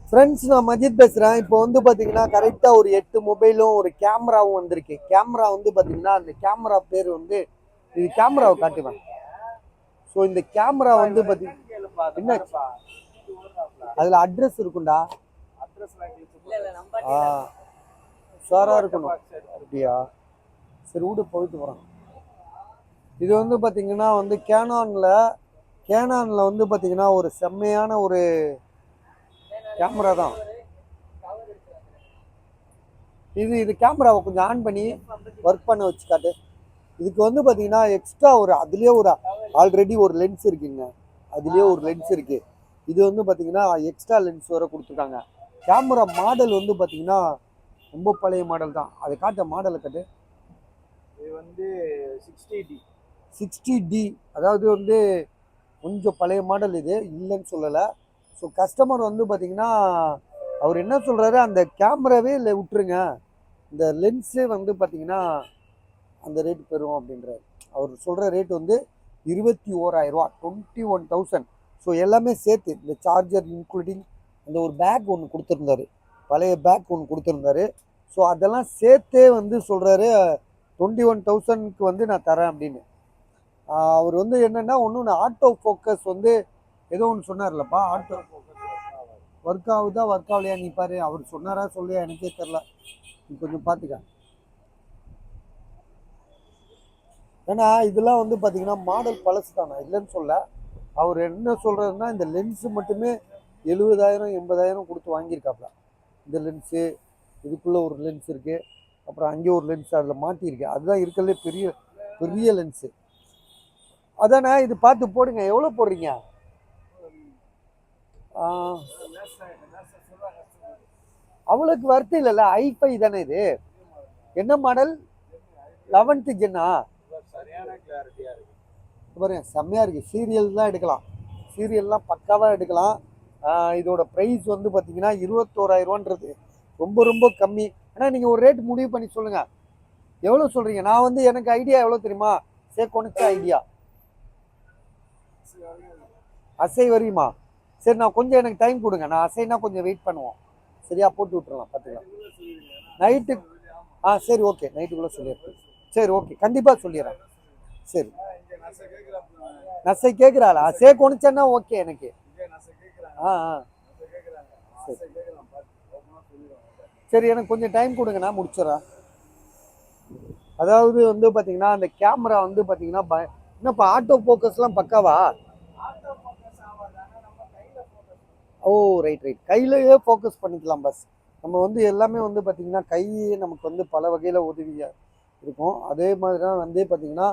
Friends, நான் மஜித் பேசுகிறேன். இப்போ வந்து பார்த்தீங்கன்னா கரெக்டாக ஒரு 8 மொபைலும் ஒரு கேமராவும் வந்திருக்கு. கேமரா வந்து பார்த்தீங்கன்னா அந்த கேமரா பேர் வந்து இது கேமராவை காட்டுவேன். ஸோ இந்த கேமரா வந்து பார்த்தீங்கன்னா என்ன அதில் அட்ரஸ் இருக்குண்டா. ஆ சாராக இருக்கணும் அப்படியா? சரி விடு, போயிட்டு போகிறேன். இது வந்து பார்த்தீங்கன்னா வந்து கேனானில் வந்து பார்த்தீங்கன்னா ஒரு செம்மையான ஒரு கேமரா தான் இது கேமராவை கொஞ்சம் ஆன் பண்ணி ஒர்க் பண்ண வச்சு காட்டு. இதுக்கு வந்து பார்த்தீங்கன்னா எக்ஸ்ட்ரா அதுலேயே ஆல்ரெடி ஒரு லென்ஸ் இருக்குங்க. அதுலேயே ஒரு லென்ஸ் இருக்குது. இது வந்து பார்த்தீங்கன்னா எக்ஸ்ட்ரா லென்ஸ் வர கொடுத்துருக்காங்க. கேமரா மாடல் வந்து பார்த்தீங்கன்னா ரொம்ப பழைய மாடல் தான். அதை காட்ட மாடலை காட்டு. இது வந்து 60D. 60D அதாவது வந்து கொஞ்சம் பழைய மாடல். இது இல்லைன்னு சொல்லலை. ஸோ கஸ்டமர் வந்து பார்த்தீங்கன்னா அவர் என்ன சொல்கிறாரு, அந்த கேமராவே இல்லை விட்டுருங்க, இந்த லென்ஸே வந்து பார்த்தீங்கன்னா அந்த ரேட் பெறும் அப்படின்றாரு. அவர் சொல்கிற ரேட் வந்து 21,000 21,000. ஸோ எல்லாமே சேர்த்து இந்த சார்ஜர் இன்க்ளூடிங் அந்த ஒரு பேக் ஒன்று கொடுத்துருந்தாரு, பழைய பேக் ஒன்று கொடுத்துருந்தாரு. ஸோ அதெல்லாம் சேர்த்தே வந்து சொல்கிறாரு 21,000க்கு வந்து நான் தரேன் அப்படின்னு. அவர் வந்து என்னென்னா ஒன்று ஆட்டோ ஃபோக்கஸ் வந்து ஏதோ ஒன்று சொன்னார்லப்பா. ஆட்டோ ஒர்க் ஆகுதா ஒர்க் ஆகலையா நீ பாரு. அவர் சொன்னாரா சொல்லியா எனக்கே தெரில. நீ கொஞ்சம் பார்த்துக்க. ஏன்னா இதெல்லாம் வந்து பார்த்தீங்கன்னா மாடல் பழசு தானே, இல்லைன்னு சொல்ல. அவர் என்ன சொல்கிறாருன்னா இந்த லென்ஸு மட்டுமே 70,000 80,000 கொடுத்து வாங்கியிருக்காப்ல. இந்த லென்ஸு இதுக்குள்ளே ஒரு லென்ஸ் இருக்குது, அப்புறம் அங்கே ஒரு லென்ஸ் அதில் மாட்டியிருக்கு. அதுதான் இருக்கிறதுலே பெரிய பெரிய லென்ஸு. அதானே, இது பார்த்து போடுங்க. எவ்வளோ போடுறீங்க? அவளுக்கு வருத்தம் இல்லைல்ல. i5 தானே இது? என்ன மாடல்? 11th ஜென்னா? பாருங்க, செம்மையாக இருக்குது. சீரியல்லாம் எடுக்கலாம், சீரியல்லாம் பக்காவாக எடுக்கலாம். இதோட ப்ரைஸ் வந்து பார்த்தீங்கன்னா 21,000 ரொம்ப ரொம்ப கம்மி. ஆனால் நீங்கள் ஒரு ரேட் முடிவு பண்ணி சொல்லுங்கள், எவ்வளோ சொல்கிறீங்க? நான் வந்து எனக்கு ஐடியா எவ்வளோ தெரியுமா? கொனைச்ச ஐடியா அசை வரையுமா? சரி, நான் கொஞ்சம் எனக்கு டைம் கொடுங்க. நான் அசைனா கொஞ்சம் வெயிட் பண்ணுவோம். சரியா, போட்டு விட்டுறலாம், பார்த்துக்கலாம். நைட்டு சரி, ஓகே, நைட்டுக்குள்ளே சொல்லிடுறேன். சரி, ஓகே, கண்டிப்பாக சொல்லிடுறேன். சரி, நசை கேட்குறாளா? கொனைச்சேன்னா ஓகே எனக்கு. சரி சரி, எனக்கு கொஞ்சம் டைம் கொடுங்க, நான் முடிச்சிடறேன். அதாவது வந்து பார்த்தீங்கன்னா அந்த கேமரா வந்து பார்த்தீங்கன்னா என்னப்பா ஆட்டோ ஃபோக்கஸ்லாம் பக்காவா? ஓ, ரைட் ரைட். கையிலேயே ஃபோக்கஸ் பண்ணிக்கலாம் பஸ். நம்ம வந்து எல்லாமே வந்து பார்த்தீங்கன்னா கையே நமக்கு வந்து பல வகையில் உதவியாக இருக்கும். அதே மாதிரி தான் வந்து பார்த்தீங்கன்னா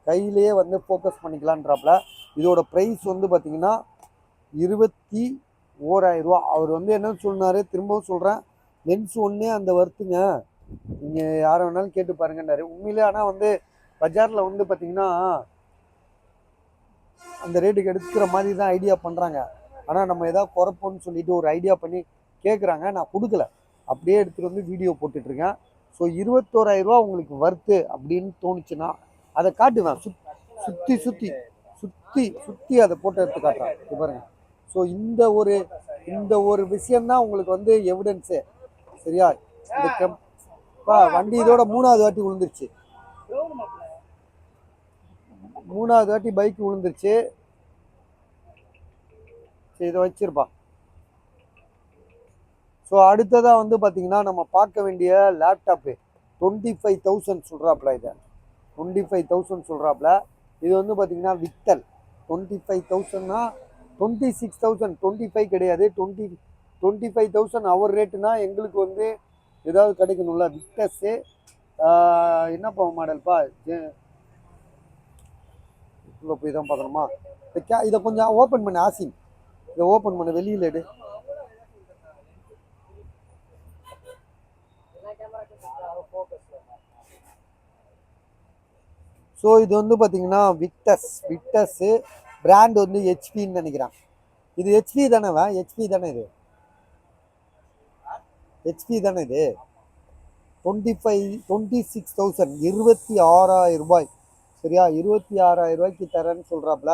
கையிலேயே வந்து ஃபோக்கஸ் பண்ணிக்கலான்றாப்புல. இதோட ப்ரைஸ் வந்து பார்த்தீங்கன்னா 21,000. அவர் வந்து என்ன சொன்னார், திரும்பவும் சொல்கிறேன், லென்ஸ் ஒன்றே அந்த வருத்துங்க, நீங்கள் யாரை வேணாலும் கேட்டு பாருங்கன்னாரு. உண்மையிலே ஆனால் வந்து பஜாரில் வந்து பார்த்தீங்கன்னா அந்த ரேட்டுக்கு எடுக்கிற மாதிரி தான் ஐடியா பண்ணுறாங்க. ஆனால் நம்ம எதாவது குறைப்போன்னு சொல்லிட்டு ஒரு ஐடியா பண்ணி கேட்குறாங்க. நான் கொடுக்கல, அப்படியே எடுத்துகிட்டு வந்து வீடியோ போட்டுட்ருக்கேன். ஸோ 21,000 உங்களுக்கு வருத்து அப்படின்னு தோணுச்சுன்னா அதை காட்டுவேன். சுற்றி சுற்றி சுற்றி சுற்றி அதை போட்டு எடுத்து காட்டுறேன். இது பாருங்க. ஸோ இந்த ஒரு விஷயம்தான் உங்களுக்கு வந்து எவிடன்ஸு. சரியா? இந்த வண்டி இதோட 3வது வாட்டி விழுந்துருச்சு. 3வது வாட்டி பைக் விழுந்துருச்சு. இதை வச்சிருப்பான். ஸோ அடுத்ததாக வந்து பார்த்தீங்கன்னா நம்ம பார்க்க வேண்டிய லேப்டாப்பு 25,000 சொல்கிறாப்புல. இதை 25,000 சொல்கிறாப்புல. இது வந்து பார்த்தீங்கன்னா விக்டல் 25,000னா 26,000, 25 கிடையாது, 25,000 அவர் ரேட்டுனா எங்களுக்கு வந்து ஏதாவது கிடைக்கணும்ல. விக்டர்ஸு என்னப்பா மாடல்ப்பா? உள்ள போய் தான் பார்க்கணுமா? இதை கொஞ்சம் ஓப்பன் பண்ணு ஆசிம், இதை ஓப்பன் பண்ணு, வெளியில் எடு. ஸோ இது வந்து பார்த்தீங்கன்னா விக்டர்ஸு பிராண்ட் வந்து ஹெச்பின்னு நினைக்கிறேன். இது ஹெச்பி தானேவா? ஹெச்பி தானே இது? ஹெச்பி தானே இது? 26,000, 26,000 ரூபாய். சரியா? 26,000 ரூபாய்க்கு தரேன்னு சொல்கிறாப்புல.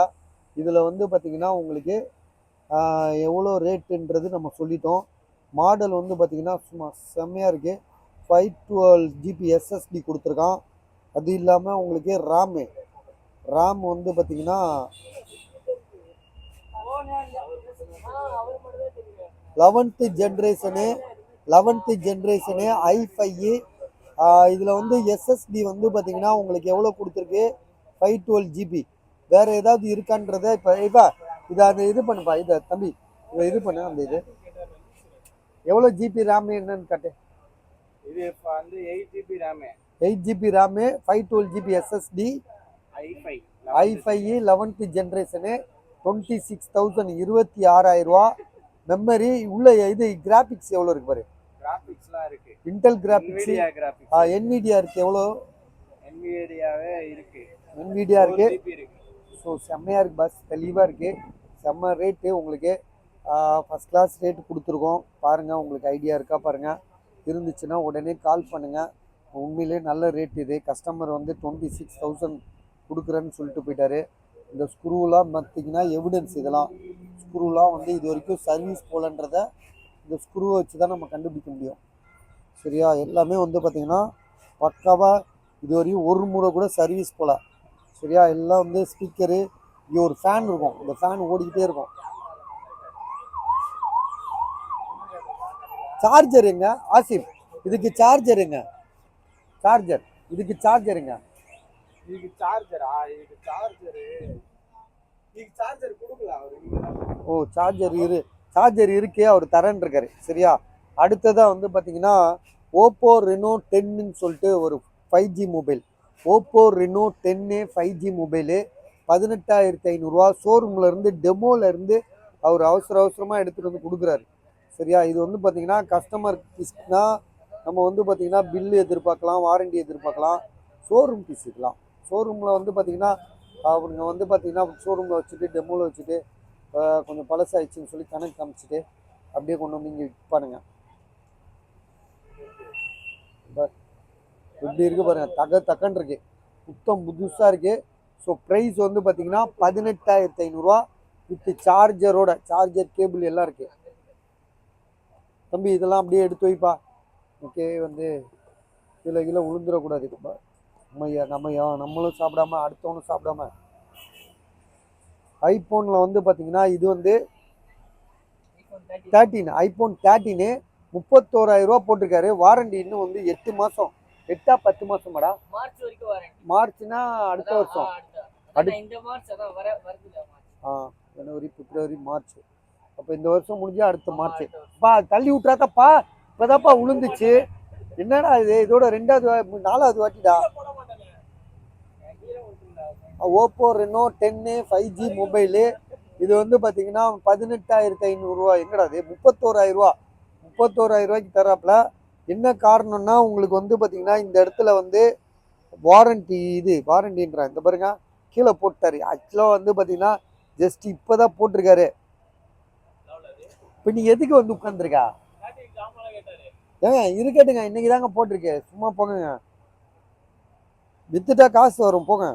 இதில் வந்து பார்த்தீங்கன்னா உங்களுக்கு எவ்வளோ ரேட்டுன்றது நம்ம சொல்லிட்டோம். மாடல் வந்து பார்த்தீங்கன்னா சும்மா செம்மையாக இருக்குது. 512 GB SSD கொடுத்துருக்கான். அது இல்லாமல் உங்களுக்கு ரேம் வந்து பார்த்தீங்கன்னா 11th ஜென்ரேஷனு i5. இதில் வந்து SSD வந்து பார்த்தீங்கன்னா உங்களுக்கு எவ்வளோ கொடுத்துருக்கு? 512 GB. வேறு ஏதாவது இருக்கான்றதை இப்போ இதை அந்த இது பண்ணுப்பா, இதை தம்பி இதை இது பண்ணு. அந்த இது எவ்வளோ ஜிபி ரேம் என்னன்னு காட்டு. இது இப்போ வந்து 8 GB RAM, 8 GB RAM, 512 GB SSD, i5 i5 11th generation, 26,000 26,000 ரூபா. மெமரி உள்ள இது கிராஃபிக்ஸ் எவ்வளோ இருக்கு பாரு. கிராஃபிக்ஸ்லாம் இருக்கு. Intel graphics, NVIDIA graphics, NVIDIA இருக்கு. எவ்வளோ? NVIDIAவே இருக்கு. NVIDIA இருக்கு. 4 GB இருக்கு. ஸோ செம்மையாக இருக்குது பஸ், தெளிவாக இருக்குது. செம்ம ரேட்டு உங்களுக்கு. ஃபஸ்ட் கிளாஸ் ரேட்டு கொடுத்துருக்கோம் பாருங்கள். உங்களுக்கு ஐடியா இருக்கா பாருங்கள். இருந்துச்சுன்னா உடனே கால் பண்ணுங்கள். உண்மையிலே நல்ல ரேட் இது. கஸ்டமர் வந்து 26,000 கொடுக்குறேன்னு சொல்லிட்டு போயிட்டாரு. இந்த ஸ்க்ரூலாம் பார்த்தீங்கன்னா எவிடன்ஸ். இதெல்லாம் ஸ்க்ரூலாம் வந்து இது வரைக்கும் சர்வீஸ் போலன்றதை இந்த ஸ்க்ரூவை வச்சு தான் நம்ம கண்டுபிடிக்க முடியும். சரியா? எல்லாமே வந்து பார்த்திங்கன்னா பக்காவாக இது வரையும் ஒரு முறை கூட சர்வீஸ் போல. சரியா? எல்லாம் வந்து ஸ்பீக்கரு. இங்கே ஒரு ஃபேன் இருக்கும், இந்த ஃபேன் ஓடிக்கிட்டே இருக்கும். சார்ஜர் எங்க ஆசிப்? இதுக்கு சார்ஜருங்க, சார்ஜர் இதுக்கு சார்ஜருங்க. இதுக்கு சார்ஜரா? இதுக்கு சார்ஜர் கொடுக்கல அவரு. ஓ சார்ஜர் இருக்கே, அவர் தரேன் இருக்காரு. சரியா? அடுத்ததாக வந்து பார்த்தீங்கன்னா ஓப்போ ரெனோ 10ன்னு சொல்லிட்டு ஒரு 5G mobile. Oppo Reno 10 5G mobile 18,500 ரூபா. ஷோரூமில் இருந்து டெமோவில் இருந்து அவர் அவசரமாக எடுத்துகிட்டு வந்து கொடுக்குறாரு. சரியா? இது வந்து பார்த்தீங்கன்னா கஸ்டமர் பீஸ்னா நம்ம வந்து பார்த்தீங்கன்னா பில்லு எதிர்பார்க்கலாம், வாரண்டி எதிர்பார்க்கலாம், ஷோரூம் பீஸ் இருக்கலாம். ஷோரூமில் வந்து பார்த்தீங்கன்னா அவங்க வந்து பார்த்தீங்கன்னா ஷோரூமில் வச்சுட்டு டெமோவில் வச்சுட்டு கொஞ்சம் பழசாயிடுச்சுன்னு சொல்லி கணக்கு காமிச்சிட்டு அப்படியே கொண்டு வந்து இங்கே விற்பானுங்க. எப்படி இருக்குது பாருங்கள், தக்கன் இருக்கு, புத்தம் புதுசாக இருக்குது. ஸோ ப்ரைஸ் வந்து பார்த்தீங்கன்னா 18,500 ரூபா வித் சார்ஜரோட. சார்ஜர் கேபிள் எல்லாம் இருக்குது. தம்பி இதெல்லாம் அப்படியே எடுத்து வைப்பா. ஓகே, வந்து கீழே விழுந்துடக்கூடாது. நம்மளும் சாப்பிடாம அடுத்தவனும் சாப்பிடாம. ஐஃபோனில் வந்து பார்த்தீங்கன்னா இது வந்து 13 ஐஃபோன் 13 31,000 ரூபா போட்டிருக்காரு. வாரண்டி இன்னும் வந்து 8 மாதம் 10 மாதமாடா? மார்ச் வரைக்கும் வாரண்டி. மார்ச்னா அடுத்த வருஷம். இந்த மார்ச் அதான் வருது. ஜனவரி, பிப்ரவரி, மார்ச். அப்போ இந்த வருஷம் முடிஞ்சா அடுத்த மார்ச். தள்ளி விட்றாதப்பா, இப்போதாப்பா விழுந்துச்சு. என்னடா இது? இதோட 4வது வாட்டிடா. Oppo Reno 10 5G mobile. இது வந்து பார்த்தீங்கன்னா 18,500 ரூபா. எங்கடா அது? 31,000 ரூபா. 31,000 ரூபாய்க்கு தராப்புல. என்ன காரணம்னா உங்களுக்கு வந்து பார்த்தீங்கன்னா இந்த இடத்துல வந்து வாரண்டின்றா இந்த பாருங்க கீழே போட்டாரு. ஆக்சுவலாக வந்து பார்த்தீங்கன்னா ஜஸ்ட் இப்போ தான் போட்டிருக்காரு. இப்போ நீ எதுக்கு வந்து உட்காந்துருக்கா? ஏங்க இருக்கட்டுங்க, இன்னைக்கு தாங்க போட்டிருக்கேன். சும்மா போங்க, வித்துட்டா காசு வரும், போங்க.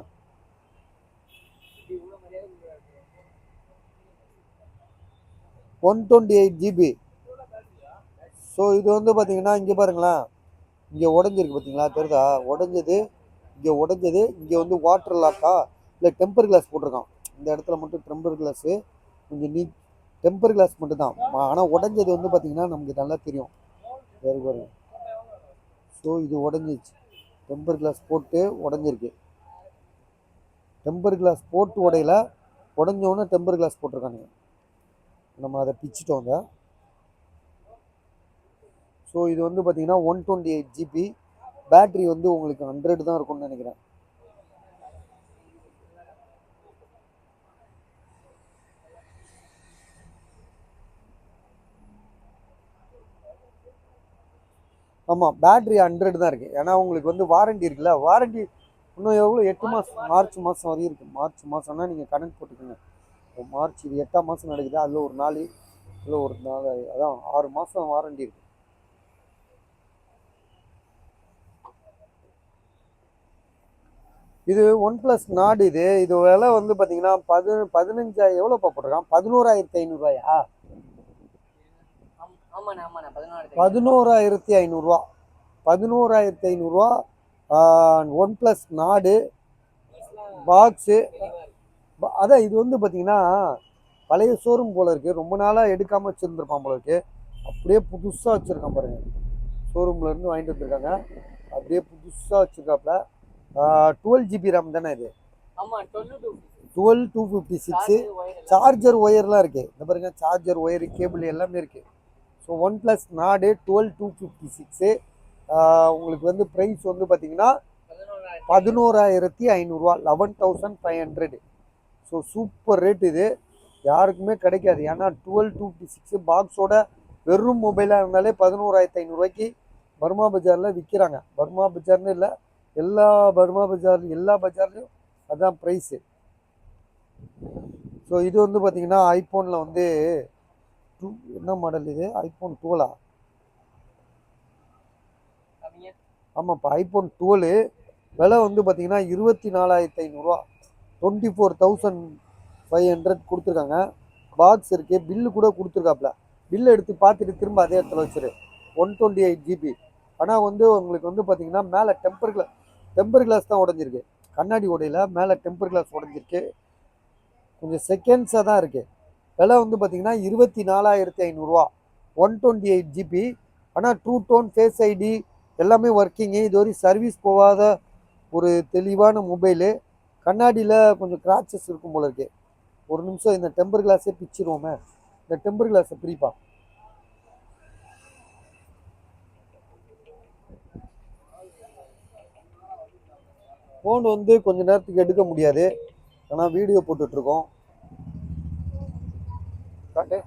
$128 GB. ஸோ இது வந்து பார்த்தீங்கன்னா இங்கே பாருங்களேன், இங்கே உடஞ்சிருக்கு பார்த்தீங்களா? தெரியுதா? இங்கே வந்து வாட்டர் லாக்கா இல்லை டெம்பர் கிளாஸ் போட்டிருக்கான். இந்த இடத்துல மட்டும் டெம்பர் கிளாஸு கொஞ்சம் டெம்பர் கிளாஸ் மட்டும்தான். ஆனால் உடஞ்சது வந்து பார்த்தீங்கன்னா நமக்கு நல்லா தெரியும். வேறு பாருங்க. ஸோ இது உடஞ்சிச்சு, டெம்பர் கிளாஸ் போட்டு உடஞ்சிருக்கு. டெம்பர் கிளாஸ் போட்டு உடையில, உடஞ்சோடனே டெம்பர் கிளாஸ் போட்டிருக்கானுங்க. நம்ம அதை பிச்சுட்டோங்க. ஸோ இது வந்து பார்த்தீங்கன்னா 128 GB. பேட்ரி வந்து உங்களுக்கு 100 தான் இருக்கும்னு நினைக்கிறேன். ஆமாம், பேட்ரி 100 தான் இருக்குது. ஏன்னா உங்களுக்கு வந்து வாரண்டி இருக்குல்ல. வாரண்டி இன்னும் எவ்வளோ? 8 மாதம், மார்ச் மாதம் வரையும் இருக்குது. மார்ச் மாதம்னா நீங்கள் கணக்கு போட்டுக்கோங்க. மார்ச் இது 8ஆம் மாதம் நடக்குது. அதில் ஒரு 4, இதில் ஒரு 4, அதான் 6 மாதம் வாரண்டி இருக்குது. இது OnePlus நாடு. இது விலை வந்து பார்த்தீங்கன்னா 15 எவ்வளோப்பா போட்டிருக்கான்? 11,500 ரூபாயா? ஆமா, ஆமாண்ணா 16,000. 11,500 11,500 ஒன் ப்ளஸ் நாடு பாக்ஸு. அதான் இது வந்து பார்த்தீங்கன்னா பழைய ஷோரூம் போல இருக்குது, ரொம்ப நாளாக எடுக்காமல் வச்சுருந்துருப்பான் போல இருக்குது. அப்படியே புதுசாக வச்சுருக்கான் பாருங்கள், ஷோரூம்லேருந்து வாங்கிட்டு வந்திருக்காங்க, அப்படியே புதுசாக வச்சுருக்காப்புல. 12 GB ரேம் தானே இது? ஆமா 12 12256. சார்ஜர் ஒயர்லாம் இருக்குது, இந்த பாருங்க சார்ஜர் ஒயரு கேபிள் எல்லாமே இருக்குது. ஸோ ஒன் ப்ளஸ் நாடு 12256. உங்களுக்கு வந்து ப்ரைஸ் வந்து பார்த்தீங்கன்னா 11,500, 11,500. ஸோ சூப்பர் ரேட் இது, யாருக்குமே கிடைக்காது. ஏன்னா 12256 பாக்ஸோட வெறும் மொபைலாக இருந்தாலே 11,500 பர்மா பஜாரில் விற்கிறாங்க. பர்மா பஜார்னு இல்லை, எல்லா பர்மா பஜார் எல்லா பஜார்லையும் அதுதான் ப்ரைஸு. ஸோ இது வந்து பார்த்தீங்கன்னா ஐஃபோனில் வந்து என்ன மாடல் இது? ஐஃபோன் 12. ஆமாப்பா ஐஃபோன் 12 விலை வந்து பார்த்தீங்கன்னா 24,500, 24,500 கொடுத்துருக்காங்க. பாக்ஸ் இருக்குது, பில்லு கூட கொடுத்துருக்காப்புல. பில்லு எடுத்து பார்த்துட்டு திரும்ப அதே இடத்துல வச்சிரு. 128 GB. ஆனால் வந்து உங்களுக்கு வந்து பார்த்தீங்கன்னா மேலே டெம்பர் கிளாஸ் தான் உடஞ்சிருக்கு, கண்ணாடி உடையில மேலே டெம்பர் கிளாஸ் உடஞ்சிருக்கு. கொஞ்சம் செகண்ட்ஸாக தான் இருக்குது. விலை வந்து பார்த்தீங்கன்னா 24,500, 128 GB. ஆனால் ட்ரூ டோன் ஃபேஸ் ஐடி எல்லாமே ஒர்க்கிங்கு. இது வரைக்கும் சர்வீஸ் போகாத ஒரு தெளிவான மொபைலு. கண்ணாடியில் கொஞ்சம் கிராச்சஸ் இருக்கும் போல இருக்கு. ஒரு நிமிஷம் இந்த டெம்பர் கிளாஸே பிச்சிருவோமே, இந்த டெம்பர் கிளாஸை பிரிப்பா. ஃபோன் வந்து கொஞ்ச நேரத்துக்கு எடுக்க முடியாது, ஆனால் வீடியோ போட்டுட்ருக்கோம். காட்டு.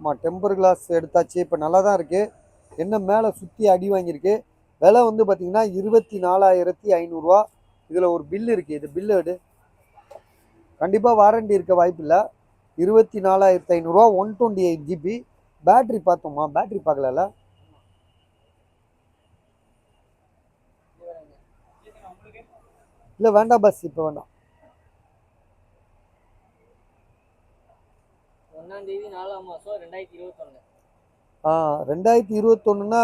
ஆமாம் டெம்பர் கிளாஸ் எடுத்தாச்சு, இப்போ நல்லா தான் இருக்குது. என்ன மேலே சுற்றி அடி வாங்கியிருக்கு. விலை வந்து பார்த்தீங்கன்னா 24,500. இதில் ஒரு பில்லு இருக்குது, இது பில்லு எடு. கண்டிப்பாக வாரண்டி இருக்க வாய்ப்பு இல்லை. 24,500, 128 GB. பேட்ரி பார்த்தோமா? பேட்ரி பார்க்கல. இல்லை வேண்டாம் பஸ், இப்போ வேண்டாம். 1/4/2021. 2021னா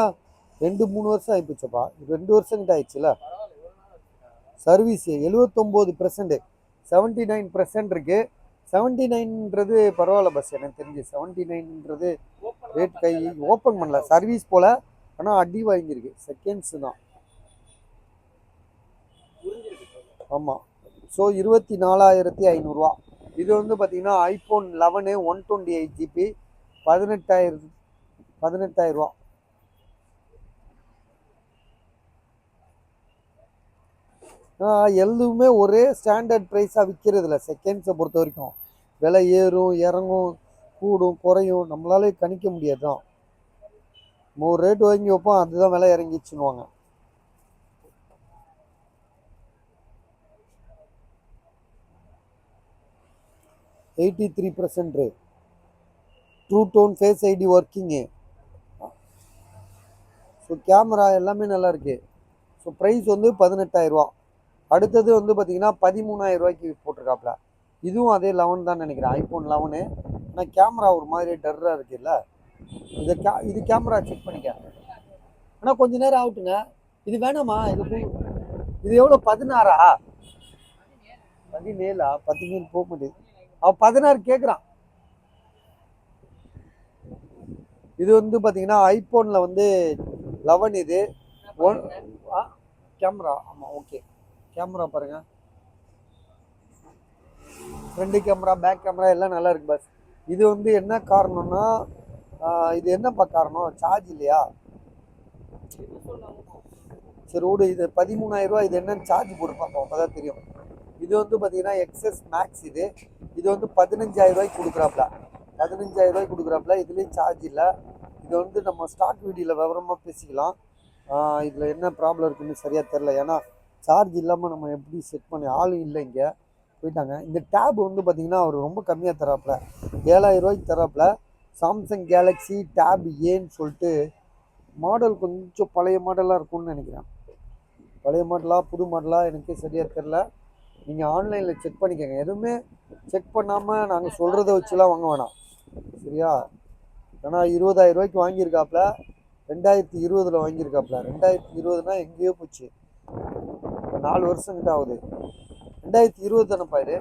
2-3 வருஷம் ஆகிப்போச்சப்பா. 2 வருஷம் கிட்ட ஆயிடுச்சுல. சர்வீஸு 79%, 79% இருக்குது. 79ன்றது பரவாயில்ல பஸ், எனக்கு தெரிஞ்சு 79ன்றது ரேட் கை ஓப்பன் பண்ணல, சர்வீஸ் போல். ஆனால் அடி வாங்கியிருக்கு, செகண்ட்ஸு தான். ஆமாம். ஸோ 24,500. இது வந்து பார்த்தீங்கன்னா ஐஃபோன் 11 128 GB, 18,000. எதுவுமே ஒரே ஸ்டாண்டர்ட் ப்ரைஸாக விற்கிறது இல்லை. செகண்ட்ஸை பொறுத்த வரைக்கும் விலை ஏறும் இறங்கும், கூடும் குறையும், நம்மளாலே கணிக்க முடியாது தான். ஒரு ரேட் வாங்கி வைப்போம், அதுதான் விலை இறங்கிச்சுன்னுவாங்க. %83 true tone face ID working. So camera எல்லாமே நல்லா இருக்குது. ஸோ ப்ரைஸ் வந்து 18,000. அடுத்தது வந்து பார்த்தீங்கன்னா 13,000 போட்டிருக்காப்புல. இதுவும் அதே 11 தான் நினைக்கிறேன், ஐஃபோன் 11. ஆனால் கேமரா ஒரு மாதிரி டர்ராக இருக்குல்ல. இது கேமரா செக் பண்ணிக்க. ஆனால் கொஞ்ச நேரம் ஆகட்டுங்க, இது வேணாமா? இது எவ்வளோ? 16? 17? 17 போக முடியுது. அவன் 16 கேட்குறான். இது வந்து பார்த்தீங்கன்னா ஐஃபோனில் வந்து 11 இது. கேமரா ஆமாம் ஓகே. கேமரா பாருங்கள், ஃப்ரண்ட் கேமரா பேக் கேமரா எல்லாம் நல்லா இருக்கு பஸ். இது வந்து என்ன காரணம்னா, இது என்னப்பா காரணம்? சார்ஜ் இல்லையா? சரி விடு, இது 13,000. இது என்னன்னு சார்ஜ் போட்டு பார்ப்போம், அப்போ தான் தெரியும். இது வந்து பார்த்தீங்கன்னா எக்ஸஸ் மேக்ஸ். இது வந்து 15,000 கொடுக்குறாப்புல. 15,000 கொடுக்குறாப்புல. இதுலேயும் சார்ஜ் இல்லை. இது வந்து நம்ம ஸ்டாக் வீடியோவில் விவரமாக பேசிக்கலாம். இதில் என்ன ப்ராப்ளம் இருக்குன்னு சரியாக தெரில, ஏன்னா சார்ஜ் இல்லாமல் நம்ம எப்படி செட் பண்ணி ஆளும் இல்லை, இங்கே போயிட்டாங்க. இந்த டேப் வந்து பார்த்திங்கன்னா அவர் ரொம்ப கம்மியாக தராப்புல, 7,000 தராப்புல. சாம்சங் கேலக்ஸி டேப் ஏன்னு சொல்லிட்டு மாடல் கொஞ்சம் பழைய மாடலாக இருக்கும்னு நினைக்கிறேன். பழைய மாடலாக புது மாடலாக எனக்கு சரியாக தெரில. நீங்கள் ஆன்லைனில் செக் பண்ணிக்கோங்க. எதுவுமே செக் பண்ணாமல் நாங்கள் சொல்கிறத வச்சுலாம் வாங்க வேணாம், சரியா? ஏன்னா 20,000 ரூபாய்க்கு வாங்கியிருக்காப்புல, 2020 வாங்கியிருக்காப்புல. 2020னா எங்கேயோ போச்சு, இப்போ 4 வருஷம் கிட்ட ஆகுது. 2020 தானேப்பா இது.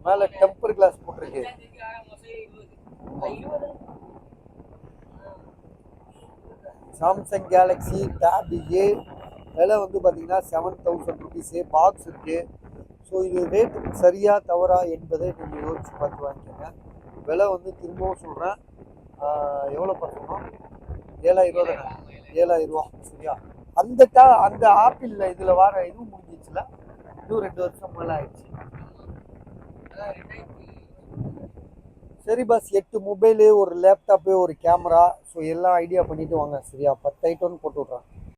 மேலே டெம்பர் கிளாஸ் போட்டிருக்கு. சாம்சங் கேலக்ஸி டேப் ஏ விலை வந்து பார்த்தீங்கன்னா 7,000 ருபீஸு. பாக்ஸ் இருக்குது. ஸோ இது ரேட் சரியா தவறா என்பதை நீங்கள் யோசிச்சு பார்த்து வாங்கிக்கோங்க. விலை வந்து திரும்பவும் சொல்கிறேன், எவ்வளோ பார்த்தோம்னா 7,000 ரூபா தானே, 7,000 ரூபா, சரியா? அந்த ஆப்பிளில் இதில் வர இதுவும் முடிஞ்சிச்சுல, இன்னும் 2 வருஷம் மேலே ஆயிடுச்சு. சரி பஸ், 8 மொபைலு, ஒரு லேப்டாப்பு, ஒரு கேமரா, ஸோ எல்லாம் ஐடியா பண்ணிவிட்டு வாங்க, சரியா? 10 ஐட்டம்னு போட்டு விட்றேன்.